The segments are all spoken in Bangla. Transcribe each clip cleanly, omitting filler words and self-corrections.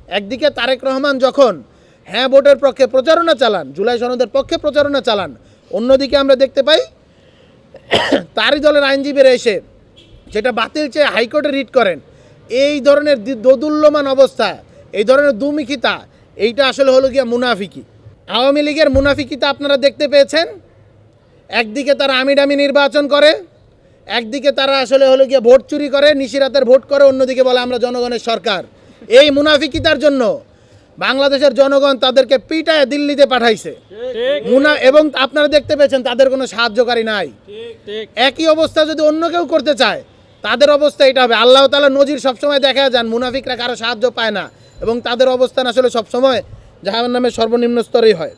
একদিকে তারেক রহমান যখন হ্যাঁ ভোটের পক্ষে প্রচারণা চালান, জুলাই সনদের পক্ষে প্রচারণা চালান, অন্যদিকে আমরা দেখতে পাই তারই দলের আইনজীবীরা এসে যেটা বাতিল চেয়ে হাইকোর্টে রিট করেন। এই ধরনের দোদুল্যমান অবস্থা, এই ধরনের দুমুখিতা, এইটা আসলে হলো গিয়া মুনাফিকি। আওয়ামী লীগের মুনাফিকিতা আপনারা দেখতে পেয়েছেন। একদিকে তারা আমিডামি নির্বাচন করে, একদিকে তারা আসলে হলো গিয়ে ভোট চুরি করে, নিশিরাতের ভোট করে, অন্যদিকে বলে আমরা জনগণের সরকার। এই মুনাফিকিতার জন্য বাংলাদেশের জনগণ তাদেরকে পিটায় দিল্লিতে পাঠাইছে এবং আপনারা দেখতে পেয়েছেন তাদের কোনো সাহায্যকারী নাই। একই অবস্থা যদি অন্য কেউ করতে চায় তাদের অবস্থা এটা হবে। আল্লাহ তাআলা নজির সবসময় দেখা যান, মুনাফিকরা কারো সাহায্য পায় না এবং তাদের অবস্থান আসলে সবসময় জাহান্নামের সর্বনিম্ন স্তরেই হয়।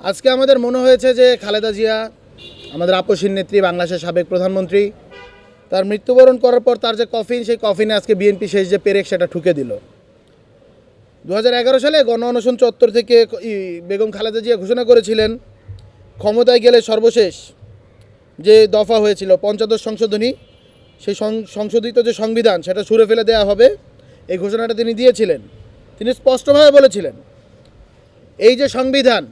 আজকে আমাদের মনে হয়েছে যে খালেদা জিয়া, আমাদের আপসীর নেত্রী, বাংলাদেশের সাবেক প্রধানমন্ত্রী, তার মৃত্যুবরণ করার পর তার যে কফিন, সেই কফিনে আজকে বিএনপি শেষ যে পেরেক সেটা ঠুকে দিল। 2011 সালে গণ অনশন চত্বর থেকে বেগম খালেদা জিয়া ঘোষণা করেছিলেন ক্ষমতায় গেলে সর্বশেষ যে দফা হয়েছিল পঞ্চদশ সংশোধনী, সেই সংশোধিত যে সংবিধান সেটা ছুঁড়ে ফেলে দেওয়া হবে, এই ঘোষণাটা তিনি দিয়েছিলেন। তিনি স্পষ্টভাবে বলেছিলেন এই যে সংবিধান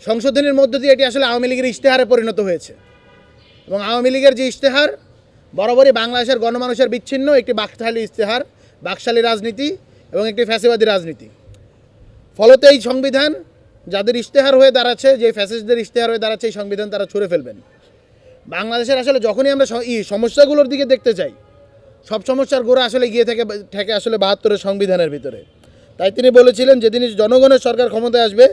সংশোধনীর মধ্য দিয়ে এটি আসলে আওয়ামী লীগের ইশতেহারে পরিণত হয়েছে এবং আওয়ামী লীগের যে ইশতেহার বরাবরই বাংলাদেশের গণমানুষের বিচ্ছিন্ন একটি বাকশালী ইশতেহার, বাকশালী রাজনীতি এবং একটি ফ্যাসিবাদী রাজনীতি। ফলত এই সংবিধান যাদের ইশতেহার হয়ে দাঁড়াচ্ছে, যে ফ্যাসিস্টদের ইশতেহার হয়ে দাঁড়াচ্ছে, এই সংবিধান তারা ছুঁড়ে ফেলবেন। বাংলাদেশের আসলে যখনই আমরা সমস্যাগুলোর দিকে দেখতে চাই, সব সমস্যার গোড়া আসলে গিয়ে থেকে আসলে 72-এর সংবিধানের ভিতরে। তাই তিনি বলেছিলেন যেদিনই জনগণের সরকার ক্ষমতায় আসবে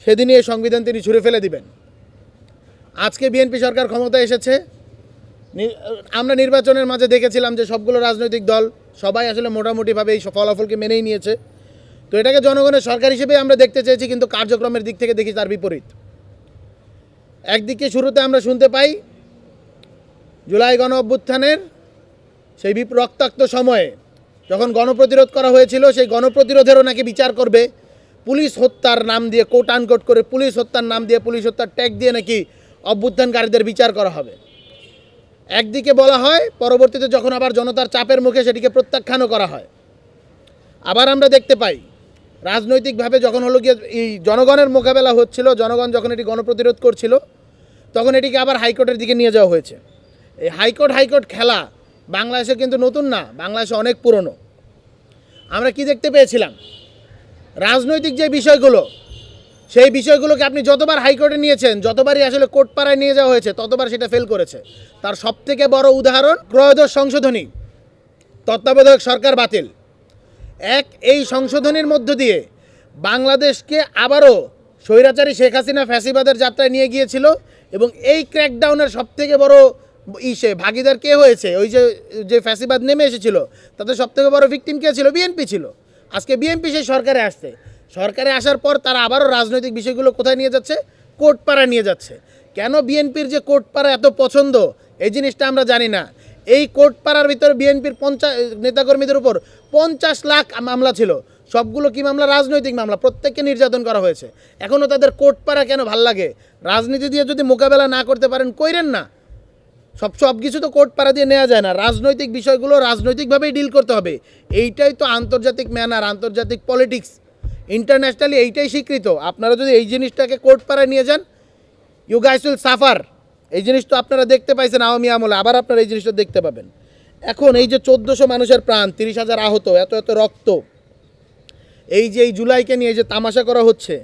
সেদিনই এই সংবিধান তিনি ছুঁড়ে ফেলে দিবেন। আজকে বিএনপি সরকার ক্ষমতায় এসেছে। আমরা নির্বাচনের মাঝে দেখেছিলাম যে সবগুলো রাজনৈতিক দল সবাই আসলে মোটামুটিভাবে এই ফলাফলকে মেনেই নিয়েছে। তো এটাকে জনগণের সরকার হিসেবে আমরা দেখতে চেয়েছি, কিন্তু কার্যক্রমের দিক থেকে দেখি তার বিপরীত। একদিকে শুরুতে আমরা শুনতে পাই জুলাই গণ অভ্যুত্থানের সেই রক্তাক্ত সময়ে যখন গণপ্রতিরোধ করা হয়েছিল, সেই গণপ্রতিরোধেরও নাকি বিচার করবে, পুলিশ হত্যার নাম দিয়ে, কোট আনকোট করে পুলিশ হত্যার নাম দিয়ে, পুলিশ হত্যার ট্যাগ দিয়ে নাকি অভ্যুত্থানকারীদের বিচার করা হবে। একদিকে বলা হয়, পরবর্তীতে যখন আবার জনতার চাপের মুখে সেটিকে প্রত্যাখ্যানও করা হয়। আবার আমরা দেখতে পাই রাজনৈতিকভাবে যখন হলো গিয়ে এই জনগণের মোকাবেলা হচ্ছিল, জনগণ যখন এটি গণপ্রতিরোধ করছিল, তখন এটিকে আবার হাইকোর্টের দিকে নিয়ে যাওয়া হয়েছে। এই হাইকোর্ট খেলা বাংলাদেশে কিন্তু নতুন না, বাংলাদেশে অনেক পুরনো। আমরা কি দেখতে পেয়েছিলাম, রাজনৈতিক যে বিষয়গুলো, সেই বিষয়গুলোকে আপনি যতবার হাইকোর্টে নিয়েছেন, যতবারই আসলে কোর্টপাড়ায় নিয়ে যাওয়া হয়েছে, ততবার সেটা ফেল করেছে। তার সবথেকে বড় উদাহরণ ত্রয়োদশ সংশোধনী, তত্ত্বাবধায়ক সরকার বাতিল। এই সংশোধনীর মধ্য দিয়ে বাংলাদেশকে আবারও স্বৈরাচারী শেখ হাসিনা ফ্যাসিবাদের যাত্রায় নিয়ে গিয়েছিল এবং এই ক্র্যাকডাউনের সবথেকে বড় ভাগিদার কে হয়েছে? ওই যে ফ্যাসিবাদ নেমে এসেছিল তাতে সবথেকে বড় ভিকটিম কে ছিল? বিএনপি ছিল। আজকে বিএনপি সেই সরকারে আসার পর তারা আবারও রাজনৈতিক বিষয়গুলো কোথায় নিয়ে যাচ্ছে? কোর্টপাড়া নিয়ে যাচ্ছে। কেন বিএনপির যে কোর্টপাড়া এত পছন্দ, এই জিনিসটা আমরা জানি না। এই কোর্টপাড়ার ভিতরে বিএনপির 50 নেতাকর্মীদের উপর 50 লাখ মামলা ছিল। সবগুলো কি মামলা? রাজনৈতিক মামলা। প্রত্যেককে নির্যাতন করা হয়েছে। এখনও তাদের কোর্টপাড়া কেন ভাল লাগে? রাজনীতি দিয়ে যদি মোকাবেলা না করতে পারেন, কইরেন না। সব কিছু তো কোর্টপাড়া দিয়ে নেওয়া যায় না। রাজনৈতিক বিষয়গুলো রাজনৈতিকভাবেই ডিল করতে হবে। এইটাই তো আন্তর্জাতিক ম্যানার, আন্তর্জাতিক পলিটিক্স, ইন্টারন্যাশনালি এইটাই স্বীকৃত। আপনারা যদি এই জিনিসটাকে কোর্টপাড়ায় নিয়ে যান, ইউ গাইস উইল সাফার। এই জিনিস তো আপনারা দেখতে পাইছেন আওয়ামী আমলে, আবার আপনারা এই জিনিসটা দেখতে পাবেন। এখন এই যে 1400 মানুষের প্রাণ, 30,000 আহত, এত রক্ত, এই যে এই জুলাইকে নিয়ে যে তামাশা করা হচ্ছে,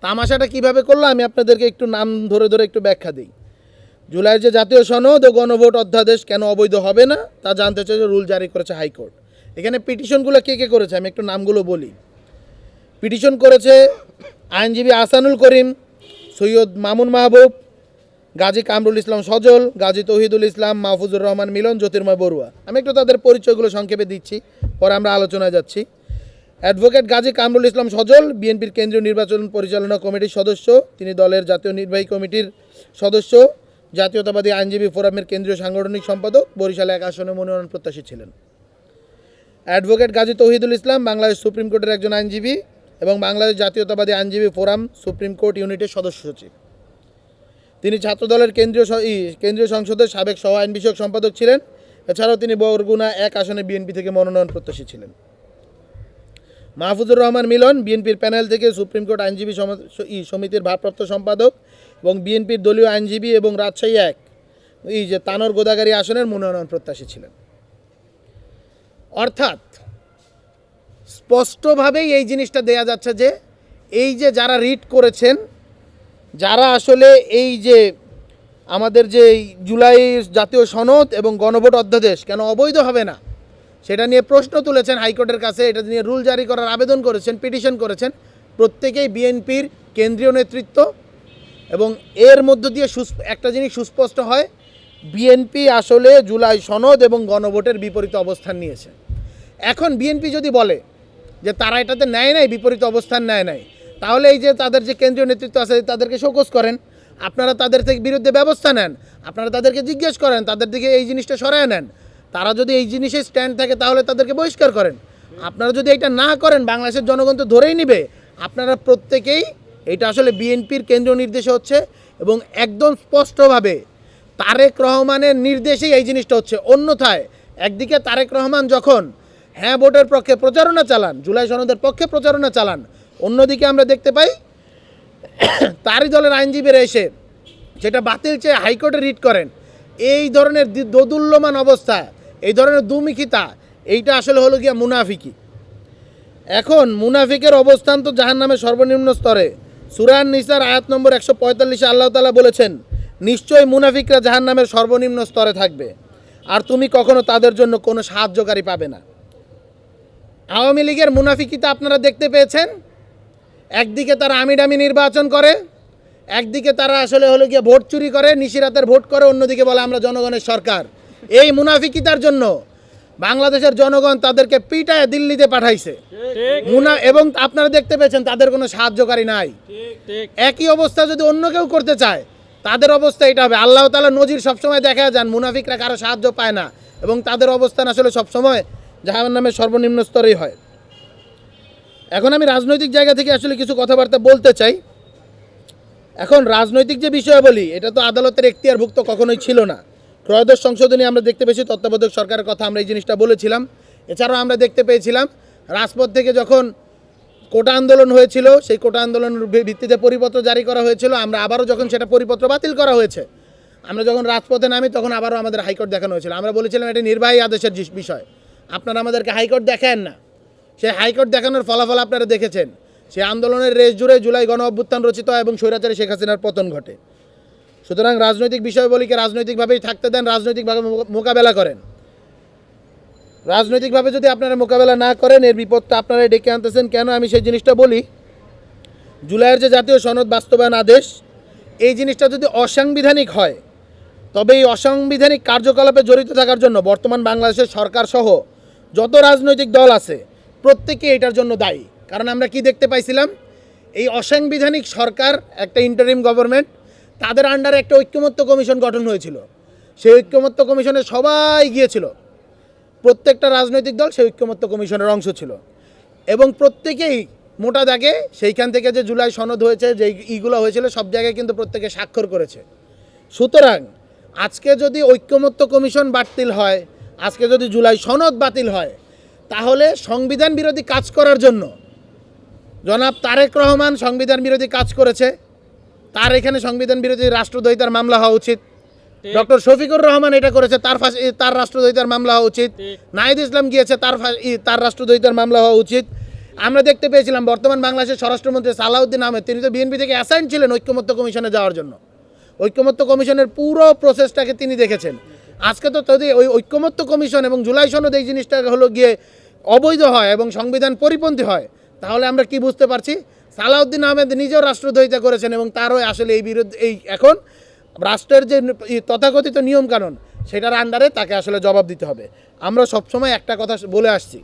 তামাশাটা কিভাবে করলো আমি আপনাদেরকে একটু নাম ধরে একটু ব্যাখ্যা দিই। জুলাইয়ের যে জাতীয় সনদ ও গণভোট অধ্যাদেশ কেন অবৈধ হবে না তা জানতে চাই, রুল জারি করেছে হাইকোর্ট। এখানে পিটিশনগুলো কে করেছে আমি একটু নামগুলো বলি। পিটিশন করেছে আইনজীবী আহসানুল করিম, সৈয়দ মামুন মাহবুব, গাজী কামরুল ইসলাম সজল, গাজী তৌহিদুল ইসলাম, মাহফুজুর রহমান মিলন, জ্যোতির্ময় বড়ুয়া। আমি একটু তাদের পরিচয়গুলো সংক্ষেপে দিচ্ছি, পরে আমরা আলোচনায় যাচ্ছি। অ্যাডভোকেট গাজী কামরুল ইসলাম সজল বিএনপির কেন্দ্রীয় নির্বাচন পরিচালনা কমিটির সদস্য, তিনি দলের জাতীয় নির্বাহী কমিটির সদস্য, জাতীয়তাবাদী আইনজীবী ফোরামের কেন্দ্রীয় সাংগঠনিক সম্পাদক, বরিশালে 1 আসনে মনোনয়ন প্রত্যাশী ছিলেন। অ্যাডভোকেট গাজী তৌহিদুল ইসলাম বাংলাদেশ সুপ্রিম কোর্টের একজন আইনজীবী এবং বাংলাদেশ জাতীয়তাবাদী আইনজীবী ফোরাম সুপ্রিম কোর্ট ইউনিটের সদস্য সচিব। তিনি ছাত্রদলের কেন্দ্রীয় সংসদের সাবেক সহ আইন বিষয়ক সম্পাদক ছিলেন এছাড়াও তিনি বরগুনা 1 আসনে বিএনপি থেকে মনোনয়ন প্রত্যাশী ছিলেন। মাহফুজুর রহমান মিলন বিএনপির প্যানেল থেকে সুপ্রিম কোর্ট আইনজীবী সমিতির ভারপ্রাপ্ত সম্পাদক এবং বিএনপির দলীয় আইনজীবী এবং রাজশাহী 1 তানোর গোদাগাড়ী আসনের মনোনয়ন প্রত্যাশী ছিলেন। অর্থাৎ স্পষ্টভাবেই এই জিনিসটা দেয়া যাচ্ছে যে এই যে যারা রিট করেছেন, যারা আসলে এই যে আমাদের যে জুলাই জাতীয় সনদ এবং গণভোট অধ্যাদেশ কেন অবৈধ হবে না সেটা নিয়ে প্রশ্ন তুলেছেন হাইকোর্টের কাছে, এটা নিয়ে রুল জারি করার আবেদন করেছেন, পিটিশন করেছেন, প্রত্যেকেই বিএনপির কেন্দ্রীয় নেতৃত্ব। এবং এর মধ্য দিয়ে একটা জিনিস সুস্পষ্ট হয়, বিএনপি আসলে জুলাই সনদ এবং গণভোটের বিপরীত অবস্থান নিয়েছে। এখন বিএনপি যদি বলে যে তারা এটাতে নেয় নাই, বিপরীত অবস্থান নেয় নাই, তাহলে এই যে তাদের যে কেন্দ্রীয় নেতৃত্ব আছে তাদেরকে শোকজ করেন, আপনারা তাদের থেকে বিরুদ্ধে ব্যবস্থা নেন, আপনারা তাদেরকে জিজ্ঞেস করেন, তাদের দিকে এই জিনিসটা সরায় নেন। তারা যদি এই জিনিসে স্ট্যান্ড থাকে তাহলে তাদেরকে বহিষ্কার করেন। আপনারা যদি এটা না করেন বাংলাদেশের জনগণ তো ধরেই নেবে আপনারা প্রত্যেকেই এটা আসলে বিএনপির কেন্দ্রীয় নির্দেশে হচ্ছে এবং একদম স্পষ্টভাবে তারেক রহমানের নির্দেশেই এই জিনিসটা হচ্ছে। অন্যথায় একদিকে তারেক রহমান যখন হ্যাঁ ভোটের পক্ষে প্রচারণা চালান, জুলাই সনদের পক্ষে প্রচারণা চালান, অন্যদিকে আমরা দেখতে পাই তারই দলের আইনজীবীরা এসে সেটা বাতিল চেয়ে হাইকোর্টে রিট করেন। এই ধরনের দোদুল্যমান অবস্থা, এই ধরনের দুমুখিতা, এইটা আসলে হলো গিয়া মুনাফিকি। এখন মুনাফিকের অবস্থান তো জাহান্নামের সর্বনিম্ন স্তরে। সূরা নিসার আয়াত নম্বর 145 আল্লাহ তাআলা বলেছেন, নিশ্চয়ই মুনাফিকরা জাহান্নামের সর্বনিম্ন স্তরে থাকবে আর তুমি কখনো তাদের জন্য কোনো সাহায্যকারী পাবে না। আওয়ামী লীগের মুনাফিকিতা আপনারা দেখতে পেয়েছেন। একদিকে তারা আমিডামি নির্বাচন করে, একদিকে তারা আসলে হলো গিয়ে ভোট চুরি করে, নিশিরাতের ভোট করে, অন্যদিকে বলে আমরা জনগণের সরকার। এই মুনাফিকিতার জন্য বাংলাদেশের জনগণ তাদেরকে পিটায় দিল্লিতে পাঠাইছে এবং আপনারা দেখতে পেয়েছেন তাদের কোনো সাহায্যকারী নাই। একই অবস্থা যদি অন্য কেউ করতে চায় তাদের অবস্থা এটা হবে। আল্লাহ তাআলা নজির সবসময় দেখা যান মুনাফিকরা কারো সাহায্য পায় না এবং তাদের অবস্থান আসলে সবসময় জাহান্নামের সর্বনিম্ন স্তরেই হয়। এখন আমি রাজনৈতিক জায়গা থেকে আসলে কিছু কথাবার্তা বলতে চাই। এখন রাজনৈতিক যে বিষয় বলি, এটা তো আদালতের এখতিয়ারভুক্ত কখনোই ছিল না। ত্রয়োদশ সংশোধনী আমরা দেখতে পেয়েছি, তত্ত্বাবধায়ক সরকারের কথা আমরা এই জিনিসটা বলেছিলাম। এছাড়াও আমরা দেখতে পেয়েছিলাম রাজপথ থেকে যখন কোটা আন্দোলন হয়েছিল, সেই কোটা আন্দোলনের ভিত্তিতে পরিপত্র জারি করা হয়েছিল। আমরা আবারও যখন সেটা পরিপত্র বাতিল করা হয়েছে, আমরা যখন রাজপথে নামি তখন আবারও আমাদের হাইকোর্ট দেখানো হয়েছিল। আমরা বলেছিলাম এটা নির্বাহী আদেশের বিষয়, আপনারা আমাদেরকে হাইকোর্ট দেখান না। সেই হাইকোর্ট দেখানোর ফলাফল আপনারা দেখেছেন। সেই আন্দোলনের রেশ জুড়ে জুলাই গণ অভ্যুত্থান রচিত হয় এবং স্বৈরাচারী শেখ হাসিনার পতন ঘটে। সুতরাং রাজনৈতিক বিষয়গুলিকে রাজনৈতিকভাবেই থাকতে দেন, রাজনৈতিকভাবে মোকাবেলা করেন। রাজনৈতিকভাবে যদি আপনারা মোকাবেলা না করেন এর বিপদটা আপনারা ডেকে আনতেছেন। কেন আমি সেই জিনিসটা বলি, জুলাইয়ের যে জাতীয় সনদ বাস্তবায়ন আদেশ, এই জিনিসটা যদি অসাংবিধানিক হয় তবে এই অসাংবিধানিক কার্যকলাপে জড়িত থাকার জন্য বর্তমান বাংলাদেশের সরকার সহ যত রাজনৈতিক দল আছে প্রত্যেকে এটার জন্য দায়ী। কারণ আমরা কি দেখতে পাইছিলাম, এই অসাংবিধানিক সরকার, একটা ইন্টারিম গভর্নমেন্ট, তাদের আন্ডারে একটা ঐক্যমত্য কমিশন গঠন হয়েছিল। সেই ঐক্যমত্য কমিশনে সবাই গিয়েছিল, প্রত্যেকটা রাজনৈতিক দল সেই ঐক্যমত্য কমিশনের অংশ ছিল এবং প্রত্যেকেই মোটা দাগে সেইখান থেকে যে জুলাই সনদ হয়েছে, যে ইগুলো হয়েছিল সব জায়গায় কিন্তু প্রত্যেকে স্বাক্ষর করেছে। সুতরাং আজকে যদি ঐক্যমত্য কমিশন বাতিল হয়, আজকে যদি জুলাই সনদ বাতিল হয়, তাহলে সংবিধান বিরোধী কাজ করার জন্য জনাব তারেক রহমান সংবিধান বিরোধী কাজ করেছে, তার এখানে সংবিধান বিরোধী রাষ্ট্রদ্রোহিতার মামলা হওয়া উচিত। ডক্টর শফিকুর রহমান এটা করেছে, তার রাষ্ট্রদ্রোহিতার মামলা হওয়া উচিত। নাহিদ ইসলাম গিয়েছে, তার রাষ্ট্রদ্রোহিতার মামলা হওয়া উচিত। আমরা দেখতে পেয়েছিলাম বর্তমান বাংলাদেশের স্বরাষ্ট্রমন্ত্রী সালাউদ্দিন আহমেদ, তিনি তো বিএনপি থেকে অ্যাসাইন ছিলেন ঐক্যমত্য কমিশনে যাওয়ার জন্য। ঐক্যমত্য কমিশনের পুরো প্রসেসটাকে তিনি দেখেছেন। আজকে তো যদি ওই ঐক্যমত্য কমিশন এবং জুলাই সনদ এই জিনিসটা হলো গিয়ে অবৈধ হয় এবং সংবিধান পরিপন্থী হয়, তাহলে আমরা কি বুঝতে পারছি, সালাউদ্দিন আহমেদ নিজেও রাষ্ট্রদ্রোহিতা করেছেন এবং তারও আসলে এই বিরুদ্ধে এখন রাষ্ট্রের যে তথাকথিত নিয়মকানুন সেটার আন্ডারে তাকে আসলে জবাব দিতে হবে। আমরা সবসময় একটা কথা বলে আসছি,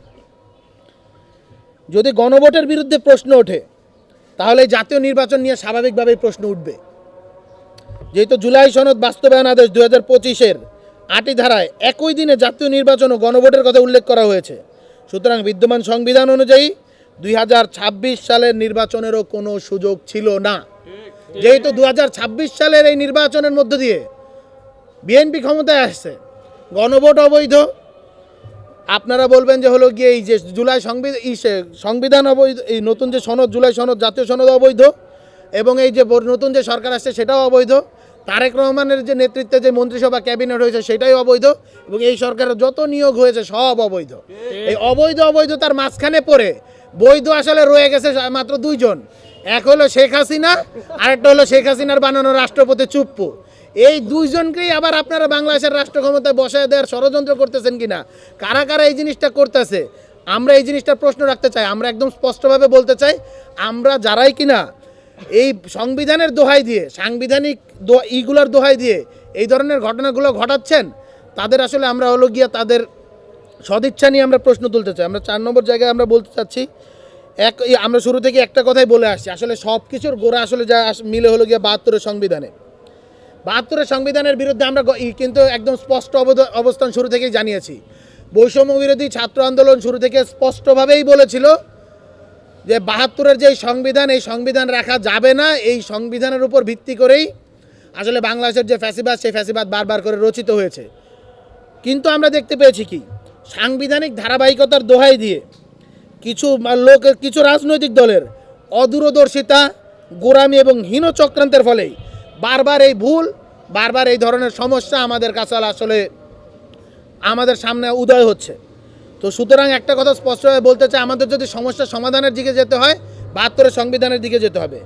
যদি গণভোটের বিরুদ্ধে প্রশ্ন ওঠে তাহলে জাতীয় নির্বাচন নিয়ে স্বাভাবিকভাবেই প্রশ্ন উঠবে। যেহেতু জুলাই সনদ বাস্তবায়ন আদেশ 2025-এর 8টি ধারায় একই দিনে জাতীয় নির্বাচন ও গণভোটের কথা উল্লেখ করা হয়েছে, সুতরাং বিদ্যমান সংবিধান অনুযায়ী 2026 সালের নির্বাচনেরও কোনো সুযোগ ছিল না। যেহেতু 2026 সালের এই নির্বাচনের মধ্য দিয়ে বিএনপি ক্ষমতায় আসছে, গণভোট অবৈধ। আপনারা বলবেন যে হলো গিয়ে এই যে জুলাই সংবিধান অবৈধ, এই নতুন যে সনদ জুলাই সনদ জাতীয় সনদ অবৈধ, এবং এই যে নতুন যে সরকার আসছে সেটাও অবৈধ, তারেক রহমানের যে নেতৃত্বে যে মন্ত্রিসভা ক্যাবিনেট হয়েছে সেটাই অবৈধ, এবং এই সরকারের যত নিয়োগ হয়েছে সব অবৈধ। এই অবৈধতার মাঝখানে পড়ে বৈধ আসলে রয়ে গেছে মাত্র দুইজন, এক হলো শেখ হাসিনা, আরেকটা হলো শেখ হাসিনার বানানো রাষ্ট্রপতি চুপ্পু। এই দুইজনকেই আবার আপনারা বাংলাদেশের রাষ্ট্র ক্ষমতায় বসায় দেওয়ার ষড়যন্ত্র করতেছেন কিনা, কারা কারা এই জিনিসটা করতেছে, আমরা এই জিনিসটার প্রশ্ন রাখতে চাই। আমরা একদম স্পষ্টভাবে বলতে চাই, আমরা যারাই কিনা এই সংবিধানের দোহাই দিয়ে, সাংবিধানিক ইগুলার দোহাই দিয়ে এই ধরনের ঘটনাগুলো ঘটাচ্ছেন, তাদের আসলে আমরা হলো গিয়া তাদের সদিচ্ছা নিয়ে আমরা প্রশ্ন তুলতে চাই। আমরা 4 নম্বর জায়গায় আমরা বলতে চাচ্ছি, আমরা শুরু থেকে একটা কথাই বলে আসছি, আসলে সব কিছুর গোড়া আসলে যা মিলে হলো গিয়া 72-এর সংবিধানে। 72-এর সংবিধানের বিরুদ্ধে আমরা কিন্তু একদম স্পষ্ট অবস্থান শুরু থেকেই জানিয়েছি। বৈষম্য বিরোধী ছাত্র আন্দোলন শুরু থেকে স্পষ্টভাবেই বলেছিল যে 72-এর যে সংবিধান, এই সংবিধান রাখা যাবে না। এই সংবিধানের উপর ভিত্তি করেই আসলে বাংলাদেশের যে ফ্যাসিবাদ, সেই ফ্যাসিবাদ বারবার করে রচিত হয়েছে। কিন্তু আমরা দেখতে পেয়েছি কি, সাংবিধানিক ধারাবাহিকতার দোহাই দিয়ে কিছু রাজনৈতিক দলের অদূরদর্শিতা, গোঁড়ামি এবং হীন চক্রান্তের ফলেই বারবার এই ভুল, বারবার এই ধরনের সমস্যা আমাদের কাছে আসলে আমাদের সামনে উদয় হচ্ছে। তো সুতরাং একটা কথা স্পষ্টভাবে বলতে চাই, আমাদের যদি সমস্যা সমাধানের দিকে যেতে হয় 72-এর সংবিধানের দিকে যেতে হবে।